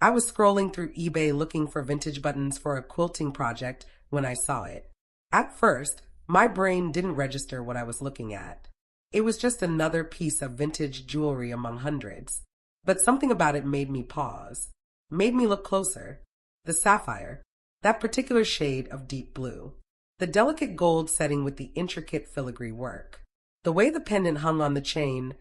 I was scrolling through eBay looking for vintage buttons for a quilting project when I saw it. At first, my brain didn't register what I was looking at. It was just another piece of vintage jewelry among hundreds. But something about it made me pause, made me look closer. The sapphire, that particular shade of deep blue. The delicate gold setting with the intricate filigree work. The way the pendant hung on the chain,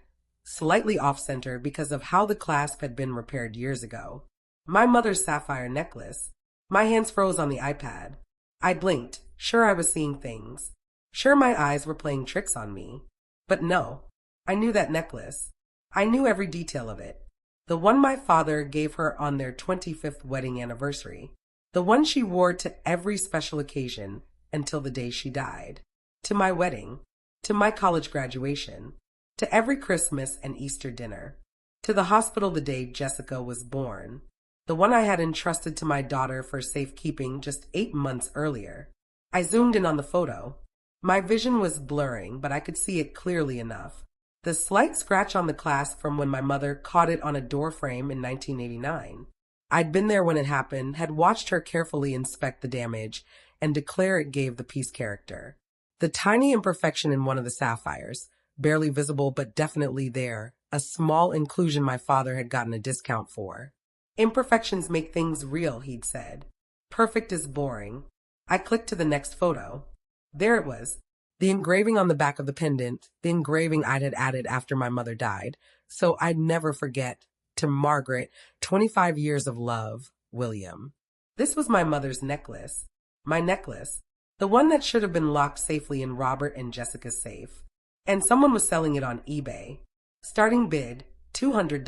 slightly off-center because of how the clasp had been repaired years ago. My mother's sapphire necklace. My hands froze on the iPad. I blinked, sure I was seeing things. Sure my eyes were playing tricks on me. But no, I knew that necklace. I knew every detail of it. The one my father gave her on their 25th wedding anniversary. The one she wore to every special occasion until the day she died. To my wedding. To my college graduation. To every Christmas and Easter dinner. To the hospital the day Jessica was born. The one I had entrusted to my daughter for safekeeping just 8 months earlier. I zoomed in on the photo. My vision was blurring, but I could see it clearly enough. The slight scratch on the clasp from when my mother caught it on a door frame in 1989. I'd been there when it happened, had watched her carefully inspect the damage, and declare it gave the piece character. The tiny imperfection in one of the sapphires, barely visible but definitely there, a small inclusion my father had gotten a discount for. Imperfections make things real, he'd said. Perfect is boring. I clicked to the next photo. There it was. The engraving on the back of the pendant, the engraving I'd had added after my mother died, so I'd never forget. To Margaret, 25 years of love, William. This was my mother's necklace. My necklace. The one that should have been locked safely in Robert and Jessica's safe. And someone was selling it on eBay. Starting bid, $200.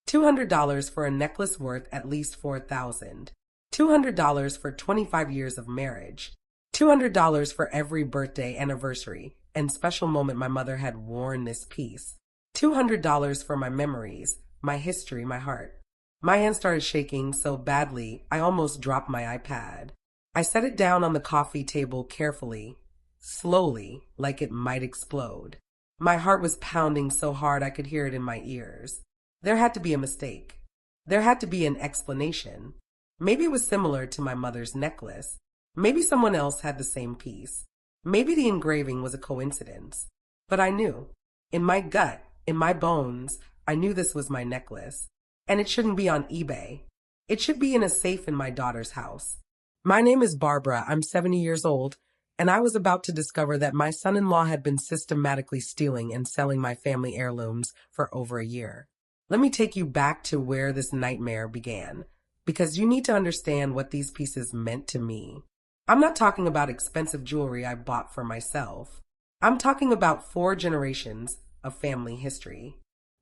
$200 for a necklace worth at least $4,000. $200 for 25 years of marriage. $200 for every birthday, anniversary, and special moment my mother had worn this piece. $200 for my memories, my history, my heart. My hand started shaking so badly I almost dropped my iPad. I set it down on the coffee table carefully, slowly, like it might explode. My heart was pounding so hard I could hear it in my ears. There had to be a mistake. There had to be an explanation. Maybe it was similar to my mother's necklace. Maybe someone else had the same piece. Maybe the engraving was a coincidence. But I knew. In my gut, in my bones, I knew this was my necklace. And it shouldn't be on eBay. It should be in a safe in my daughter's house. My name is Barbara. I'm 70 years old, and I was about to discover that my son-in-law had been systematically stealing and selling my family heirlooms for over a year. Let me take you back to where this nightmare began, because you need to understand what these pieces meant to me. I'm not talking about expensive jewelry I bought for myself. I'm talking about 4 generations of family history.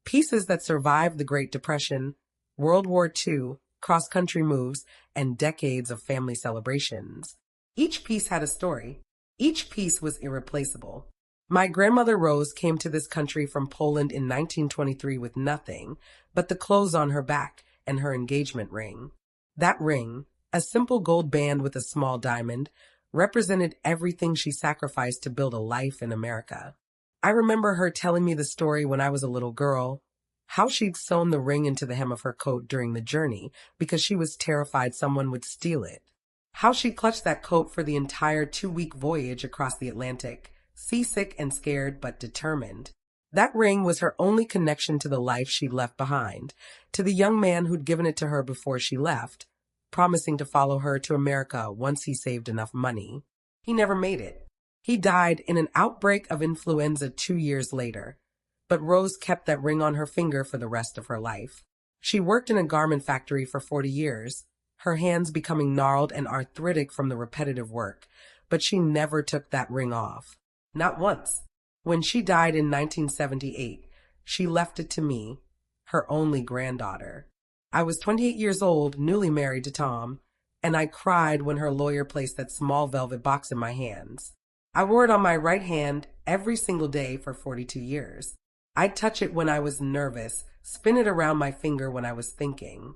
Pieces that survived the Great Depression, World War II, cross-country moves, and decades of family celebrations. Each piece had a story. Each piece was irreplaceable. My grandmother Rose came to this country from Poland in 1923 with nothing but the clothes on her back and her engagement ring. That ring, a simple gold band with a small diamond, represented everything she sacrificed to build a life in America. I remember her telling me the story when I was a little girl, how she'd sewn the ring into the hem of her coat during the journey because she was terrified someone would steal it. How she clutched that coat for the entire 2-week voyage across the Atlantic, seasick and scared but determined. That ring was her only connection to the life she'd left behind, to the young man who'd given it to her before she left, promising to follow her to America once he saved enough money. He never made it. He died in an outbreak of influenza 2 years later. But Rose kept that ring on her finger for the rest of her life. She worked in a garment factory for 40 years, her hands becoming gnarled and arthritic from the repetitive work, but she never took that ring off. Not once. When she died in 1978, she left it to me, her only granddaughter. I was 28 years old, newly married to Tom, and I cried when her lawyer placed that small velvet box in my hands. I wore it on my right hand every single day for 42 years. I'd touch it when I was nervous, spin it around my finger when I was thinking.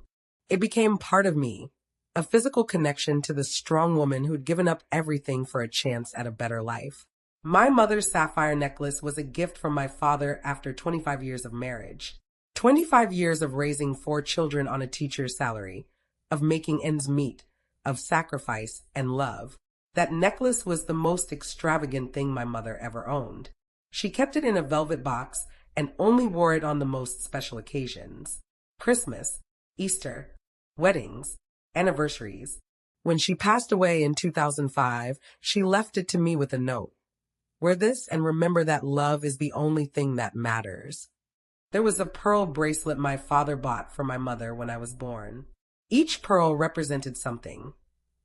It became part of me, a physical connection to the strong woman who'd given up everything for a chance at a better life. My mother's sapphire necklace was a gift from my father after 25 years of marriage. 25 years of raising 4 children on a teacher's salary, of making ends meet, of sacrifice and love. That necklace was the most extravagant thing my mother ever owned. She kept it in a velvet box and only wore it on the most special occasions. Christmas, Easter, weddings, anniversaries. When she passed away in 2005, she left it to me with a note. Wear this and remember that love is the only thing that matters. There was a pearl bracelet my father bought for my mother when I was born. Each pearl represented something.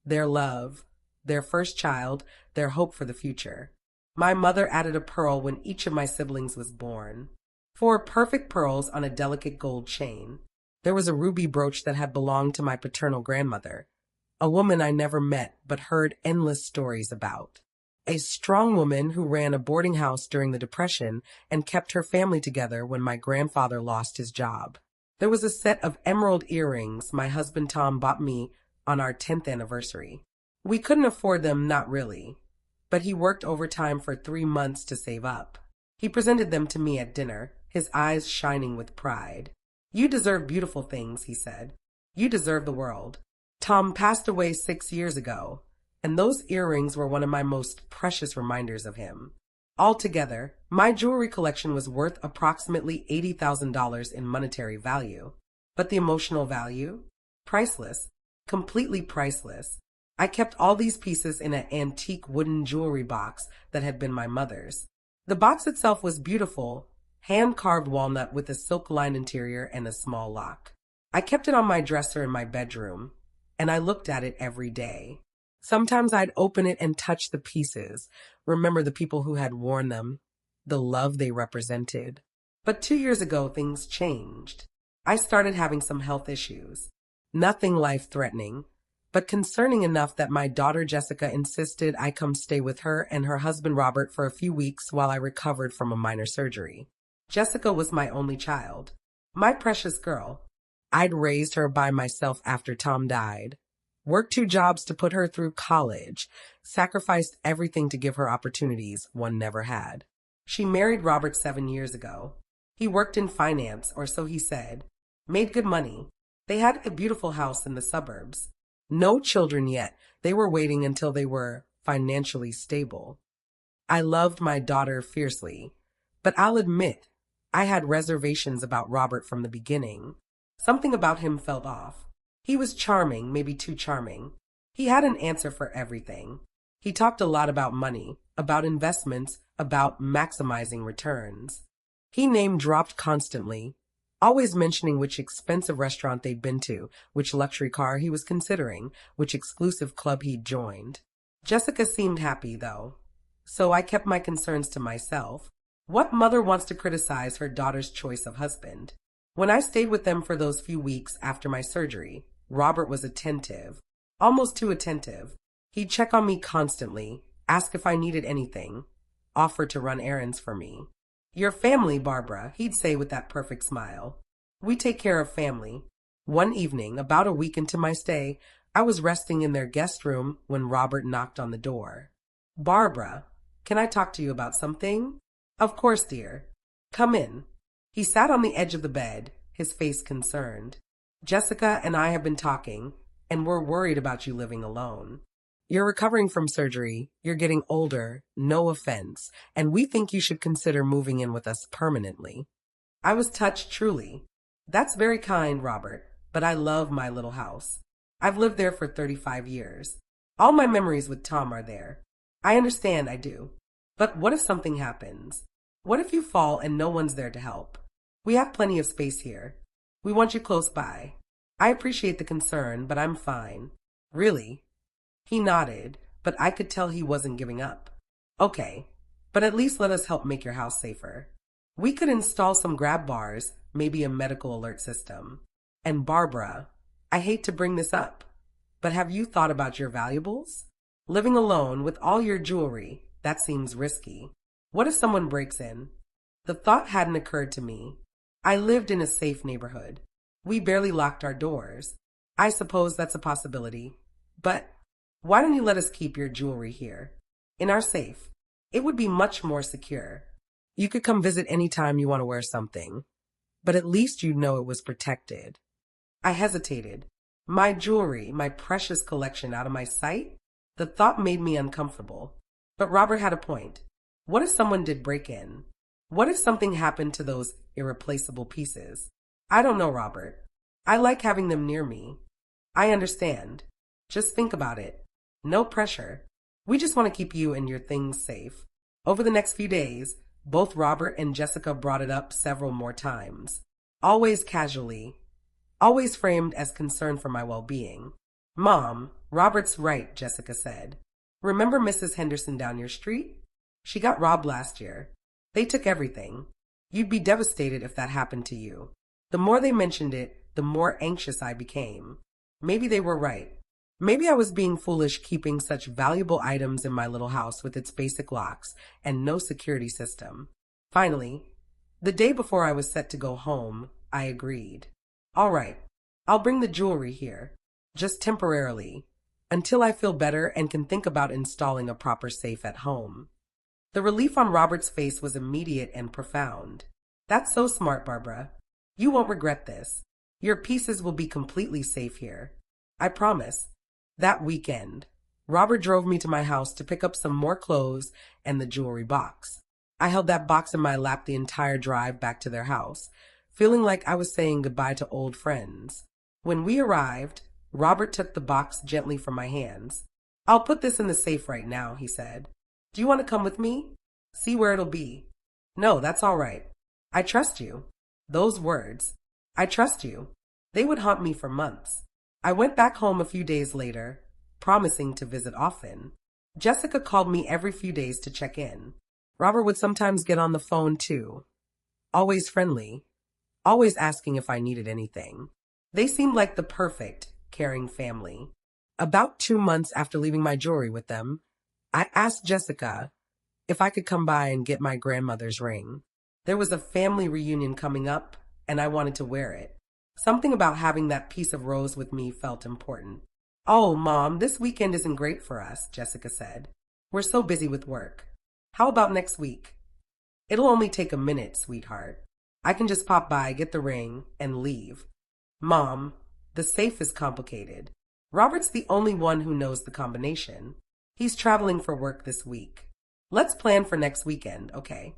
Their love, their first child, their hope for the future. My mother added a pearl when each of my siblings was born. 4 perfect pearls on a delicate gold chain. There was a ruby brooch that had belonged to my paternal grandmother, a woman I never met but heard endless stories about. A strong woman who ran a boarding house during the Depression and kept her family together when my grandfather lost his job. There was a set of emerald earrings my husband Tom bought me on our 10th anniversary. We couldn't afford them, not really, but he worked overtime for 3 months to save up. He presented them to me at dinner, his eyes shining with pride. You deserve beautiful things, he said. You deserve the world. Tom passed away 6 years ago, and those earrings were one of my most precious reminders of him. Altogether, my jewelry collection was worth approximately $80,000 in monetary value. But the emotional value? Priceless. Completely priceless. I kept all these pieces in an antique wooden jewelry box that had been my mother's. The box itself was beautiful, hand-carved walnut with a silk-lined interior and a small lock. I kept it on my dresser in my bedroom, and I looked at it every day. Sometimes I'd open it and touch the pieces, remember the people who had worn them, the love they represented. But 2 years ago, things changed. I started having some health issues. Nothing life-threatening, but concerning enough that my daughter Jessica insisted I come stay with her and her husband Robert for a few weeks while I recovered from a minor surgery. Jessica was my only child, my precious girl. I'd raised her by myself after Tom died, worked 2 jobs to put her through college, sacrificed everything to give her opportunities one never had. She married Robert 7 years ago. He worked in finance, or so he said, made good money. They had a beautiful house in the suburbs. No children yet. They were waiting until they were financially stable. I loved my daughter fiercely, but I'll admit, I had reservations about Robert from the beginning. Something about him felt off. He was charming, maybe too charming. He had an answer for everything. He talked a lot about money, about investments, about maximizing returns. He name-dropped constantly, always mentioning which expensive restaurant they'd been to, which luxury car he was considering, which exclusive club he'd joined. Jessica seemed happy, though, so I kept my concerns to myself. What mother wants to criticize her daughter's choice of husband? When I stayed with them for those few weeks after my surgery, Robert was attentive, almost too attentive. He'd check on me constantly, ask if I needed anything, offer to run errands for me. Your family, Barbara, he'd say with that perfect smile. We take care of family. One evening, about a week into my stay, I was resting in their guest room when Robert knocked on the door. Barbara, can I talk to you about something? Of course, dear. Come in. He sat on the edge of the bed, his face concerned. Jessica and I have been talking, and we're worried about you living alone. You're recovering from surgery, you're getting older, no offense, and we think you should consider moving in with us permanently. I was touched truly. That's very kind, Robert, but I love my little house. I've lived there for 35 years. All my memories with Tom are there. I understand, I do. But what if something happens? What if you fall and no one's there to help? We have plenty of space here. We want you close by. I appreciate the concern, but I'm fine. Really? He nodded, but I could tell he wasn't giving up. Okay, but at least let us help make your house safer. We could install some grab bars, maybe a medical alert system. And Barbara, I hate to bring this up, but have you thought about your valuables? Living alone with all your jewelry, that seems risky. What if someone breaks in? The thought hadn't occurred to me. I lived in a safe neighborhood. We barely locked our doors. I suppose that's a possibility. But why don't you let us keep your jewelry here, in our safe? It would be much more secure. You could come visit any time you want to wear something. but at least you'd know it was protected. I hesitated. My jewelry, my precious collection out of my sight? The thought made me uncomfortable. But Robert had a point. What if someone did break in? What if something happened to those irreplaceable pieces? I don't know, Robert. I like having them near me. I understand. Just think about it. No pressure. We just want to keep you and your things safe. Over the next few days, both Robert and Jessica brought it up several more times. Always casually. Always framed as concern for my well-being. Mom, Robert's right, Jessica said. Remember Mrs. Henderson down your street? She got robbed last year. They took everything. You'd be devastated if that happened to you. The more they mentioned it, the more anxious I became. Maybe they were right. Maybe I was being foolish keeping such valuable items in my little house with its basic locks and no security system. Finally, the day before I was set to go home, I agreed. All right, I'll bring the jewelry here, just temporarily, until I feel better and can think about installing a proper safe at home. The relief on Robert's face was immediate and profound. That's so smart, Barbara. You won't regret this. Your pieces will be completely safe here. I promise. That weekend, Robert drove me to my house to pick up some more clothes and the jewelry box. I held that box in my lap the entire drive back to their house, feeling like I was saying goodbye to old friends. When we arrived, Robert took the box gently from my hands. I'll put this in the safe right now, he said. Do you want to come with me? See where it'll be. No, that's all right. I trust you. Those words. I trust you. They would haunt me for months. I went back home a few days later, promising to visit often. Jessica called me every few days to check in. Robert would sometimes get on the phone too. Always friendly. Always asking if I needed anything. They seemed like the perfect, caring family. About 2 months after leaving my jewelry with them, I asked Jessica if I could come by and get my grandmother's ring. There was a family reunion coming up, and I wanted to wear it. Something about having that piece of rose with me felt important. Oh, Mom, this weekend isn't great for us, Jessica said. We're so busy with work. How about next week? It'll only take a minute, sweetheart. I can just pop by, get the ring, and leave. Mom, the safe is complicated. Robert's the only one who knows the combination. He's traveling for work this week. Let's plan for next weekend, okay?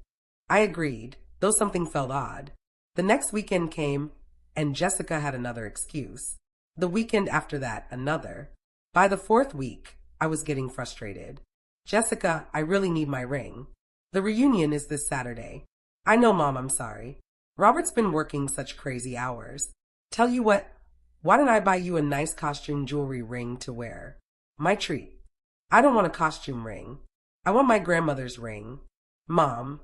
I agreed, though something felt odd. The next weekend came, and Jessica had another excuse. The weekend after that, another. By the 4th week, I was getting frustrated. Jessica, I really need my ring. The reunion is this Saturday. I know, Mom, I'm sorry. Robert's been working such crazy hours. Tell you what, why don't I buy you a nice costume jewelry ring to wear? My treat. I don't want a costume ring. I want my grandmother's ring. Mom,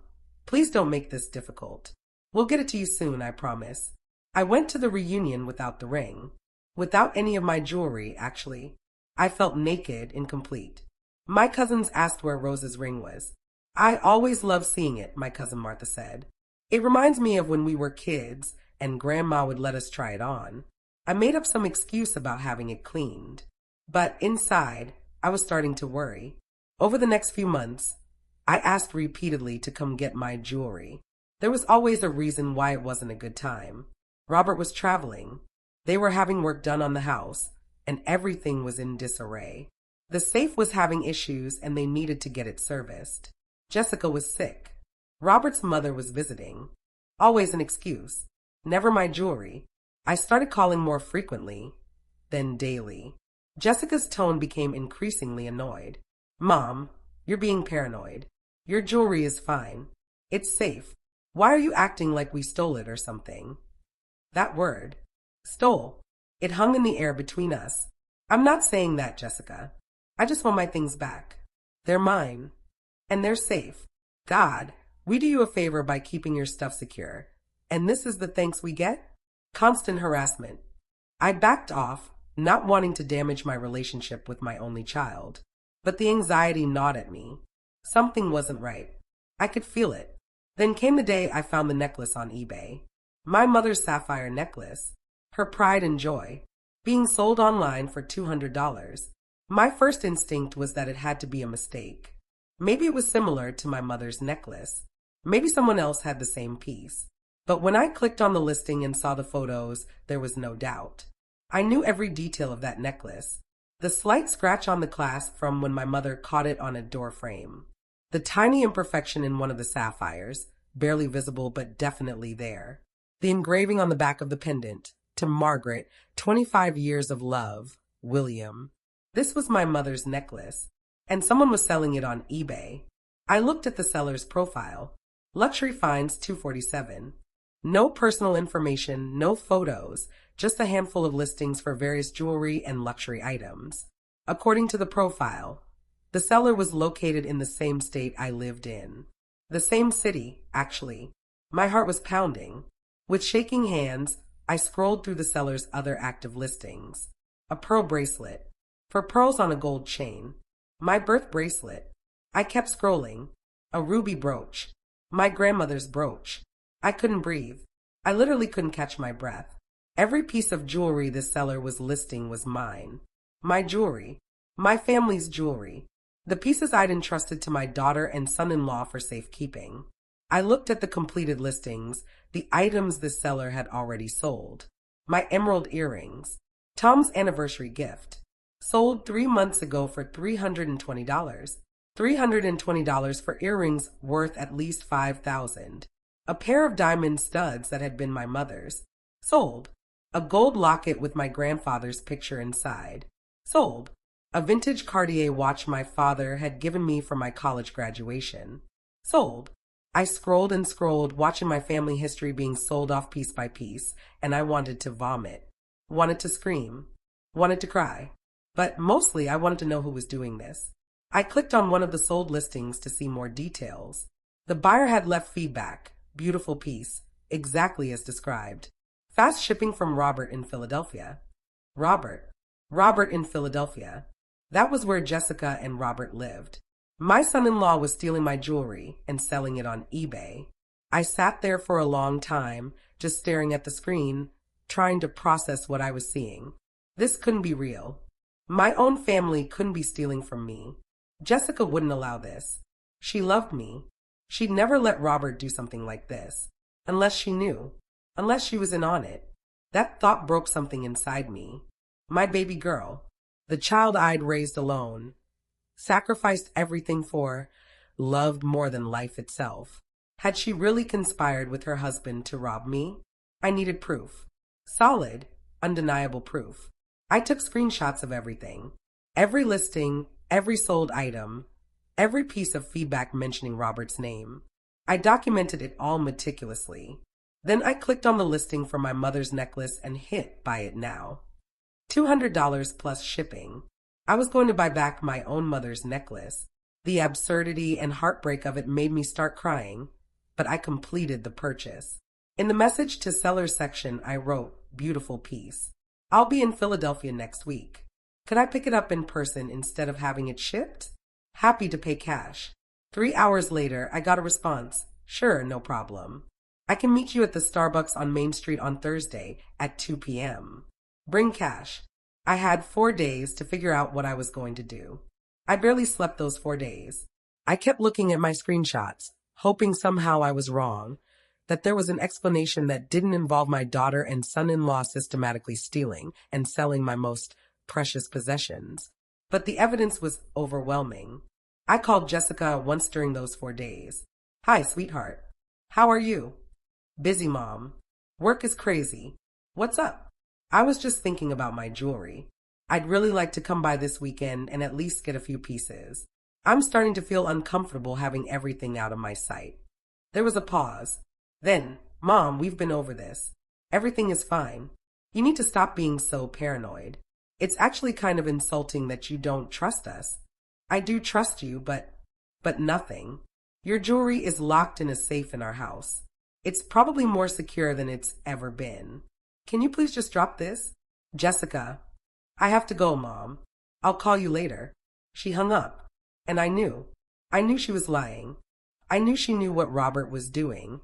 please don't make this difficult. We'll get it to you soon, I promise. I went to the reunion without the ring. Without any of my jewelry, actually. I felt naked, incomplete. My cousins asked where Rose's ring was. I always love seeing it, my cousin Martha said. It reminds me of when we were kids and Grandma would let us try it on. I made up some excuse about having it cleaned. But inside, I was starting to worry. Over the next few months, I asked repeatedly to come get my jewelry. There was always a reason why it wasn't a good time. Robert was traveling. They were having work done on the house, and everything was in disarray. The safe was having issues, and they needed to get it serviced. Jessica was sick. Robert's mother was visiting. Always an excuse. Never my jewelry. I started calling more frequently, then daily. Jessica's tone became increasingly annoyed. Mom, you're being paranoid. Your jewelry is fine. It's safe. Why are you acting like we stole it or something? That word. Stole. It hung in the air between us. I'm not saying that, Jessica. I just want my things back. They're mine. And they're safe. God, we do you a favor by keeping your stuff secure. And this is the thanks we get? Constant harassment. I backed off, not wanting to damage my relationship with my only child. But the anxiety gnawed at me. Something wasn't right. I could feel it. Then came the day I found the necklace on eBay. My mother's sapphire necklace. Her pride and joy. Being sold online for $200. My first instinct was that it had to be a mistake. Maybe it was similar to my mother's necklace. Maybe someone else had the same piece. But when I clicked on the listing and saw the photos, there was no doubt. I knew every detail of that necklace. The slight scratch on the clasp from when my mother caught it on a door frame. The tiny imperfection in one of the sapphires, barely visible but definitely there. The engraving on the back of the pendant, to Margaret, 25 years of love, William. This was my mother's necklace, and someone was selling it on eBay. I looked at the seller's profile. Luxury finds 247. No personal information, no photos, just a handful of listings for various jewelry and luxury items. According to the profile, the seller was located in the same state I lived in. The same city, actually. My heart was pounding. With shaking hands, I scrolled through the seller's other active listings. A pearl bracelet. For pearls on a gold chain. My birth bracelet. I kept scrolling. A ruby brooch. My grandmother's brooch. I couldn't breathe. I literally couldn't catch my breath. Every piece of jewelry this seller was listing was mine. My jewelry. My family's jewelry. The pieces I'd entrusted to my daughter and son-in-law for safekeeping. I looked at the completed listings, the items this seller had already sold. My emerald earrings. Tom's anniversary gift. Sold 3 months ago for $320. $320 for earrings worth at least $5,000. A pair of diamond studs that had been my mother's. Sold. A gold locket with my grandfather's picture inside. Sold. A vintage Cartier watch my father had given me for my college graduation. Sold. I scrolled and scrolled, watching my family history being sold off piece by piece, and I wanted to vomit. Wanted to scream. Wanted to cry. But mostly I wanted to know who was doing this. I clicked on one of the sold listings to see more details. The buyer had left feedback. Beautiful piece. Exactly as described. Fast shipping from Robert in Philadelphia. Robert in Philadelphia. That was where Jessica and Robert lived. My son-in-law was stealing my jewelry and selling it on eBay. I sat there for a long time, just staring at the screen, trying to process what I was seeing. This couldn't be real. My own family couldn't be stealing from me. Jessica wouldn't allow this. She loved me. She'd never let Robert do something like this. Unless she knew. Unless she was in on it. That thought broke something inside me. My baby girl. The child I'd raised alone. Sacrificed everything for. Loved more than life itself. Had she really conspired with her husband to rob me? I needed proof. Solid, undeniable proof. I took screenshots of everything. Every listing, every sold item, every piece of feedback mentioning Robert's name. I documented it all meticulously. Then I clicked on the listing for my mother's necklace and hit buy it now. $200 plus shipping. I was going to buy back my own mother's necklace. The absurdity and heartbreak of it made me start crying, but I completed the purchase. In the message to sellers section, I wrote, "Beautiful piece. I'll be in Philadelphia next week. Could I pick it up in person instead of having it shipped? Happy to pay cash." 3 hours later, I got a response. "Sure, no problem. I can meet you at the Starbucks on Main Street on Thursday at 2 p.m. Bring cash." I had 4 days to figure out what I was going to do. I barely slept those 4 days. I kept looking at my screenshots, hoping somehow I was wrong, that there was an explanation that didn't involve my daughter and son-in-law systematically stealing and selling my most precious possessions. But the evidence was overwhelming. I called Jessica once during those 4 days. "Hi, sweetheart. How are you?" "Busy, Mom. Work is crazy. What's up?" "I was just thinking about my jewelry. I'd really like to come by this weekend and at least get a few pieces. I'm starting to feel uncomfortable having everything out of my sight." There was a pause. Then, "Mom, we've been over this. Everything is fine. You need to stop being so paranoid. It's actually kind of insulting that you don't trust us. I do trust you, but nothing. Your jewelry is locked in a safe in our house. It's probably more secure than it's ever been. Can you please just drop this?" "Jessica, I have to go, Mom. I'll call you later." She hung up, and I knew she was lying. I knew she knew what Robert was doing,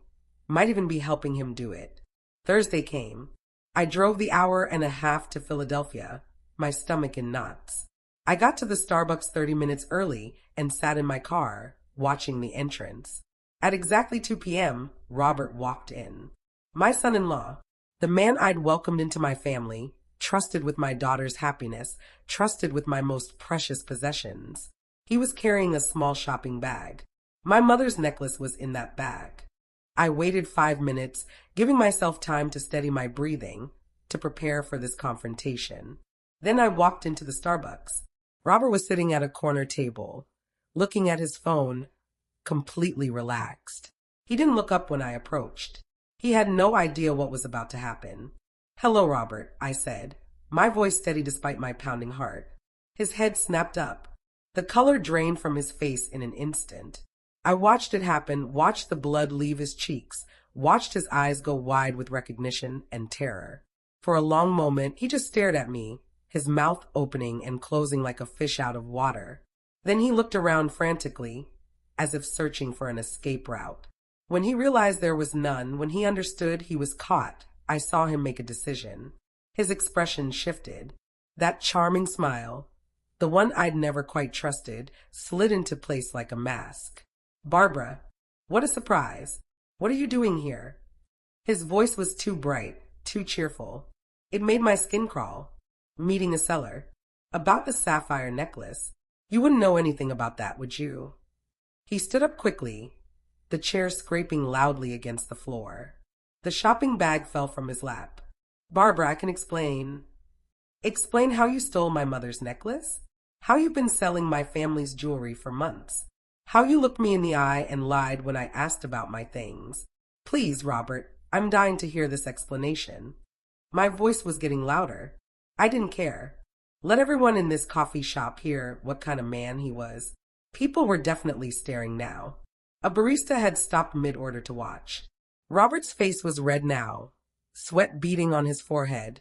might even be helping him do it. Thursday came. I drove the hour and a half to Philadelphia, my stomach in knots. I got to the Starbucks 30 minutes early and sat in my car, watching the entrance. At exactly 2 p.m., Robert walked in. My son-in-law, the man I'd welcomed into my family, trusted with my daughter's happiness, trusted with my most precious possessions. He was carrying a small shopping bag. My mother's necklace was in that bag. I waited 5 minutes, giving myself time to steady my breathing, to prepare for this confrontation. Then I walked into the Starbucks. Robert was sitting at a corner table, looking at his phone, completely relaxed. He didn't look up when I approached. He had no idea what was about to happen. "Hello, Robert," I said, my voice steady despite my pounding heart. His head snapped up. The color drained from his face in an instant. I watched it happen, watched the blood leave his cheeks, watched his eyes go wide with recognition and terror. For a long moment, he just stared at me, his mouth opening and closing like a fish out of water. Then he looked around frantically, as if searching for an escape route. When he realized there was none, when he understood he was caught, I saw him make a decision. His expression shifted. That charming smile, the one I'd never quite trusted, slid into place like a mask. "Barbara, what a surprise. What are you doing here?" His voice was too bright, too cheerful. It made my skin crawl. "Meeting a seller. About the sapphire necklace. You wouldn't know anything about that, would you?" He stood up quickly, the chair scraping loudly against the floor. The shopping bag fell from his lap. "Barbara, I can explain." "Explain how you stole my mother's necklace? How you've been selling my family's jewelry for months? How you looked me in the eye and lied when I asked about my things? Please, Robert, I'm dying to hear this explanation." My voice was getting louder. I didn't care. Let everyone in this coffee shop hear what kind of man he was. People were definitely staring now. A barista had stopped mid-order to watch. Robert's face was red now, sweat beading on his forehead,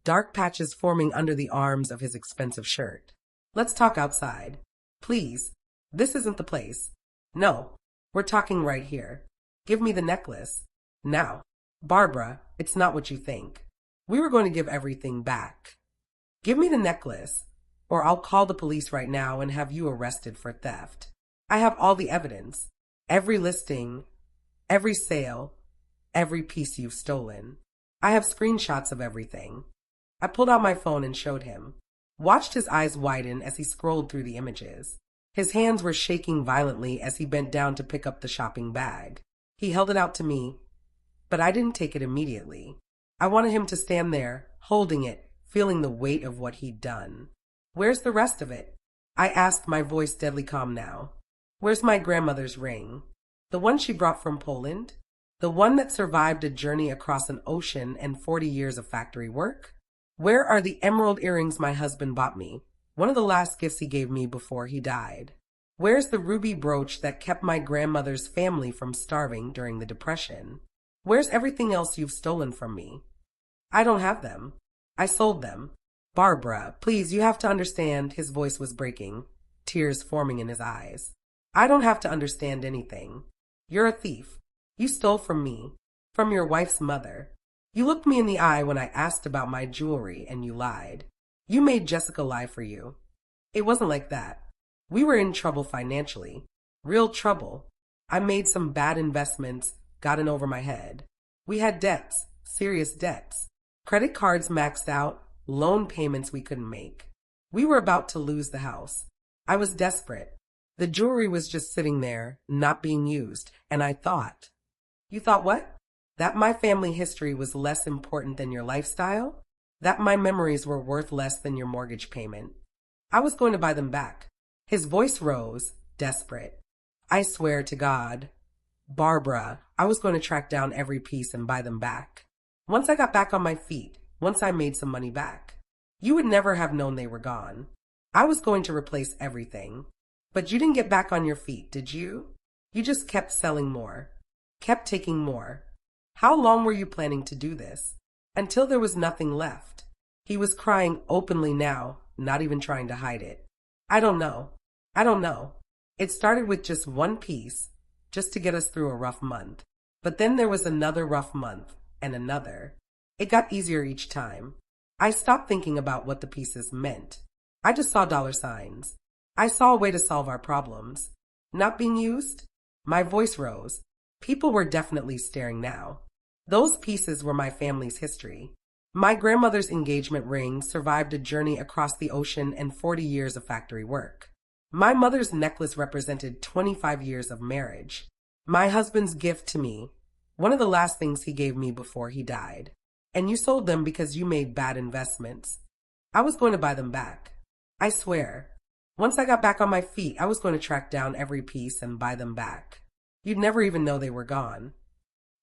dark patches forming under the arms of his expensive shirt. "Let's talk outside. Please, this isn't the place. No, we're talking right here. Give me the necklace. Now." "Barbara, it's not what you think. We were going to give everything back. Give me the necklace, or I'll call the police right now and have you arrested for theft. I have all the evidence. Every listing, every sale, every piece you've stolen. I have screenshots of everything." I pulled out my phone and showed him. Watched his eyes widen as he scrolled through the images. His hands were shaking violently as he bent down to pick up the shopping bag. He held it out to me, but I didn't take it immediately. I wanted him to stand there, holding it, feeling the weight of what he'd done. "Where's the rest of it?" I asked, my voice deadly calm now. "Where's my grandmother's ring? The one she brought from Poland? The one that survived a journey across an ocean and 40 years of factory work? Where are the emerald earrings my husband bought me, one of the last gifts he gave me before he died? Where's the ruby brooch that kept my grandmother's family from starving during the Depression? Where's everything else you've stolen from me?" "I don't have them. I sold them." "Barbara, please, you have to understand." His voice was breaking, tears forming in his eyes. "I don't have to understand anything. You're a thief. You stole from me, from your wife's mother. You looked me in the eye when I asked about my jewelry and you lied. You made Jessica lie for you. It wasn't like that. We were in trouble financially. Real trouble. I made some bad investments, got in over my head. We had debts, serious debts. Credit cards maxed out, loan payments we couldn't make. We were about to lose the house. I was desperate. The jewelry was just sitting there, not being used, and I thought." "You thought what?" "That my family history was less important than your lifestyle? That my memories were worth less than your mortgage payment? I was going to buy them back." His voice rose, desperate. "I swear to God, Barbara, I was going to track down every piece and buy them back. Once I got back on my feet, once I made some money back. You would never have known they were gone. I was going to replace everything. But you didn't get back on your feet, did you? You just kept selling more, kept taking more. How long were you planning to do this? Until there was nothing left." He was crying openly now, not even trying to hide it. "I don't know. I don't know. It started with just one piece, just to get us through a rough month. But then there was another rough month, and another. It got easier each time. I stopped thinking about what the pieces meant. I just saw dollar signs. I saw a way to solve our problems. Not being used?" My voice rose. People were definitely staring now. Those pieces were my family's history. My grandmother's engagement ring survived a journey across the ocean and 40 years of factory work. My mother's necklace represented 25 years of marriage. My husband's gift to me, one of the last things he gave me before he died. And you sold them because you made bad investments. I was going to buy them back. I swear. Once I got back on my feet, I was going to track down every piece and buy them back. You'd never even know they were gone.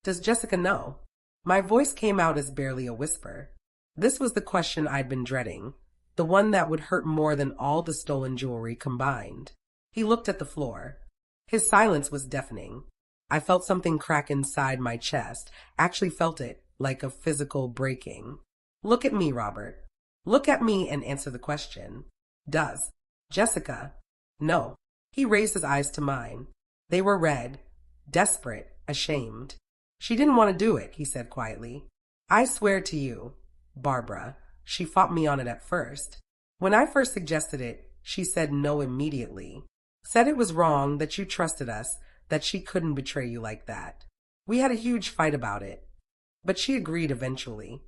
Does Jessica know? My voice came out as barely a whisper. This was the question I'd been dreading, the one that would hurt more than all the stolen jewelry combined. He looked at the floor. His silence was deafening. I felt something crack inside my chest, actually felt it, like a physical breaking. Look at me, Robert. Look at me and answer the question. Does Jessica know? He raised his eyes to mine. They were red, desperate, ashamed. She didn't want to do it, he said quietly. I swear to you, Barbara, she fought me on it at first. When I first suggested it, she said no immediately. Said it was wrong, that you trusted us, that she couldn't betray you like that. We had a huge fight about it. But she agreed eventually.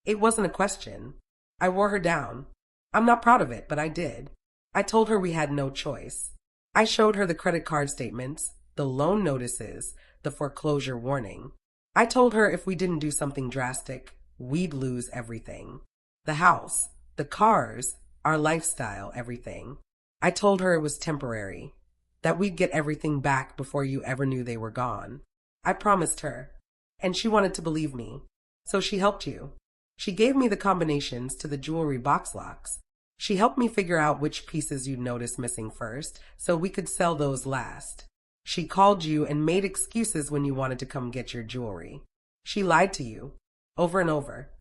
It wasn't a question. I wore her down. I'm not proud of it, but I did. I told her we had no choice. I showed her the credit card statements, the loan notices, the foreclosure warning. I told her if we didn't do something drastic, we'd lose everything. The house, the cars, our lifestyle, everything. I told her it was temporary, that we'd get everything back before you ever knew they were gone. I promised her, and she wanted to believe me. So she helped you. She gave me the combinations to the jewelry box locks. She helped me figure out which pieces you'd notice missing first, so we could sell those last. She called you and made excuses when you wanted to come get your jewelry. She lied to you, over and over.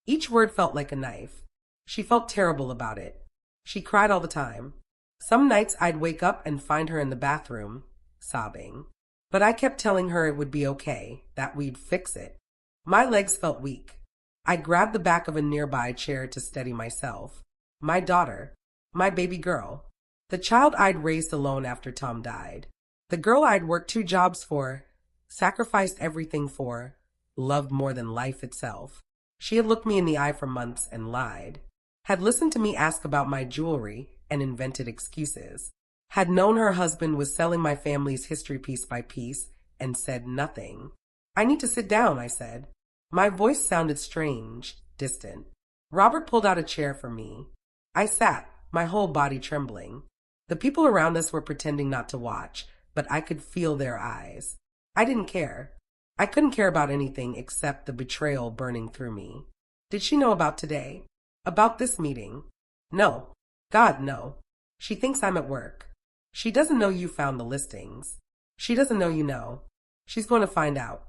Each word felt like a knife. She felt terrible about it. She cried all the time. Some nights I'd wake up and find her in the bathroom, sobbing. But I kept telling her it would be okay, that we'd fix it. My legs felt weak. I grabbed the back of a nearby chair to steady myself. My daughter, my baby girl, the child I'd raised alone after Tom died, the girl I'd worked 2 jobs for, sacrificed everything for, loved more than life itself. She had looked me in the eye for months and lied, had listened to me ask about my jewelry and invented excuses, had known her husband was selling my family's history piece by piece and said nothing. I need to sit down, I said. My voice sounded strange, distant. Robert pulled out a chair for me. I sat, my whole body trembling. The people around us were pretending not to watch, but I could feel their eyes. I didn't care. I couldn't care about anything except the betrayal burning through me. Did she know about today? About this meeting? No. God, no. She thinks I'm at work. She doesn't know you found the listings. She doesn't know you know. She's going to find out.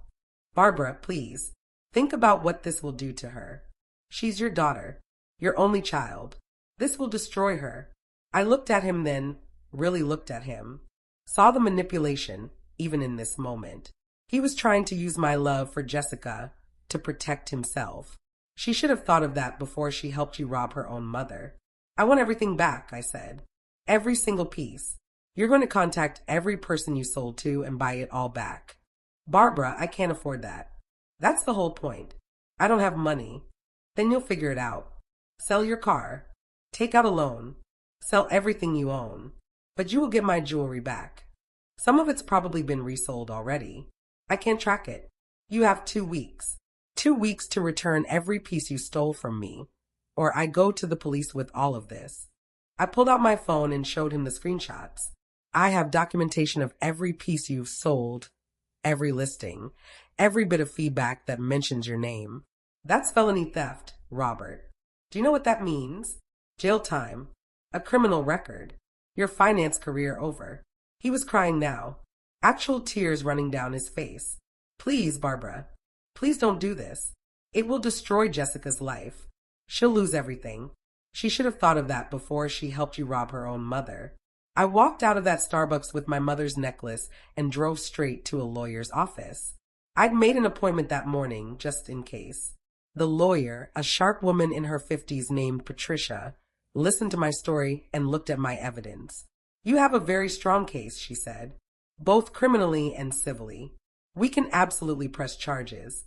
Barbara, please, think about what this will do to her. She's your daughter, your only child. This will destroy her. I looked at him then, really looked at him. Saw the manipulation, even in this moment. He was trying to use my love for Jessica to protect himself. She should have thought of that before she helped you rob her own mother. I want everything back, I said. Every single piece. You're going to contact every person you sold to and buy it all back. Barbara, I can't afford that. That's the whole point. I don't have money. Then you'll figure it out. Sell your car. Take out a loan. Sell everything you own. But you will get my jewelry back. Some of it's probably been resold already. I can't track it. You have 2 weeks. 2 weeks to return every piece you stole from me, or I go to the police with all of this. I pulled out my phone and showed him the screenshots. I have documentation of every piece you've sold, every listing, every bit of feedback that mentions your name. That's felony theft, Robert. Do you know what that means? Jail time. A criminal record. Your finance career over. He was crying now, actual tears running down his face. Please, Barbara. Please don't do this. It will destroy Jessica's life. She'll lose everything. She should have thought of that before she helped you rob her own mother. I walked out of that Starbucks with my mother's necklace and drove straight to a lawyer's office. I'd made an appointment that morning, just in case. The lawyer, a sharp woman in her 50s named Patricia, listened to my story and looked at my evidence. You have a very strong case, she said, both criminally and civilly. We can absolutely press charges.